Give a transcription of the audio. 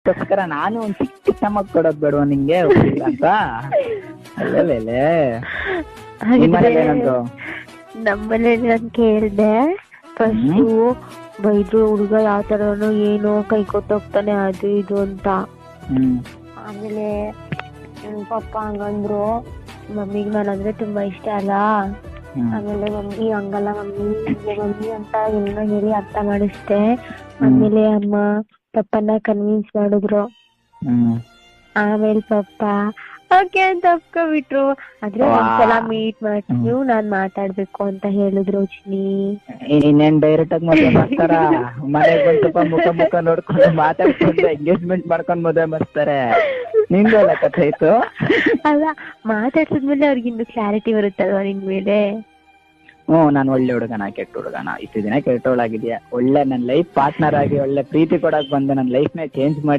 ಅದಕ್ಕೋಸ್ಕರ ನಾನು ಒಂದ್ ಚಿಕ್ಕ ಚಮಕ್ ಕೊಡೋದ್ ಬೇಡವಾ ನಿಂಗೆ ಹುಡುಗ ಅಂತ. ಅಲ್ಲೇ ಏನಂದ್ರು ನಮ್ಮನೇಲಿ ನಾನು ಕೇಳ್ದೆ ಫಸ್ಟು ಬೈದ್ರು, ಹುಡುಗ ಯಾವ ತರನು ಏನು ಕೈ ಕೊಟ್ಟೋಗ್ತಾನೆ ಅದು ಇದು ಅಂತ. ಆಮೇಲೆ ಪಪ್ಪ ಹಂಗಂದ್ರು, ಮಮ್ಮಿಗೆ ನಾನಂದ್ರೆ ತುಂಬಾ ಇಷ್ಟ ಅಲ್ಲ. ಆಮೇಲೆ ಮಮ್ಮಿ ಹಂಗಲ್ಲ ಮಮ್ಮಿ ಅಂತ ಏನೋ ಹೇಳಿ ಅರ್ಥ ಮಾಡಿಸ್ದೆ. ಆಮೇಲೆ ಅಮ್ಮ ಪಪ್ಪನ ಕನ್ವಿನ್ಸ್ ಮಾಡಿದ್ರು. ಆಮೇಲೆ ಪಪ್ಪ ಓಕೆ ಅಂತ ಒಪ್ಕೊಬಿಟ್ರು. ಆದ್ರೆ ಒಂದ್ಸಲ ಮೀಟ್ ಮಾಡ್ತೀವಿ, ನಾನ್ ಮಾತಾಡ್ಬೇಕು ಅಂತ ಹೇಳಿದ್ರು ಚಿನಿ. ಇನ್ನೇನ್ ಡೈರೆಕ್ಟ್ ಆಗಿ ಮದುವೆ ಮಾಡ್ತಾರ? ಮನೆಗೆ ಬಂದ್ ಸ್ವಲ್ಪ ಮುಖ ನೋಡ್ಕೊಂಡು ಮಾತಾಡ್ಕೊಂಡು ಎಂಗೇಜ್ಮೆಂಟ್ ಮಾಡ್ಕೊಂಡ್ ಮದುವೆ ಮಾಡ್ತಾರೆ. ನಿಂದೆಲ್ಲ ಕಥೆ ಇತ್ತು. ಅಲ್ಲ, ಮಾತಾಡ್ಸಿದ್ಮೇಲೆ ಅವ್ರಿಗಿನ್ನು ಕ್ಲಾರಿಟಿ ಬರುತ್ತಲ್ವಾ ನಿನ್ ಮೇಲೆ. ನಾನು ಒಳ್ಳೆ ಹುಡುಗನ ಕೆಟ್ಟ ಹುಡುಗನ? ಇಷ್ಟು ದಿನ ಕೆಟ್ಟವಳಾಗಿದ್ಯಾ, ಒಳ್ಳೆ ನನ್ನ ಲೈಫ್ ಪಾರ್ಟ್ನರ್ ಆಗಿ ಒಳ್ಳೆ ಪ್ರೀತಿ ಕೊಡಕ್ ಬಂದು ನನ್ನ ಲೈಫ್ ನೇ ಚೇಂಜ್ ಮಾಡಿ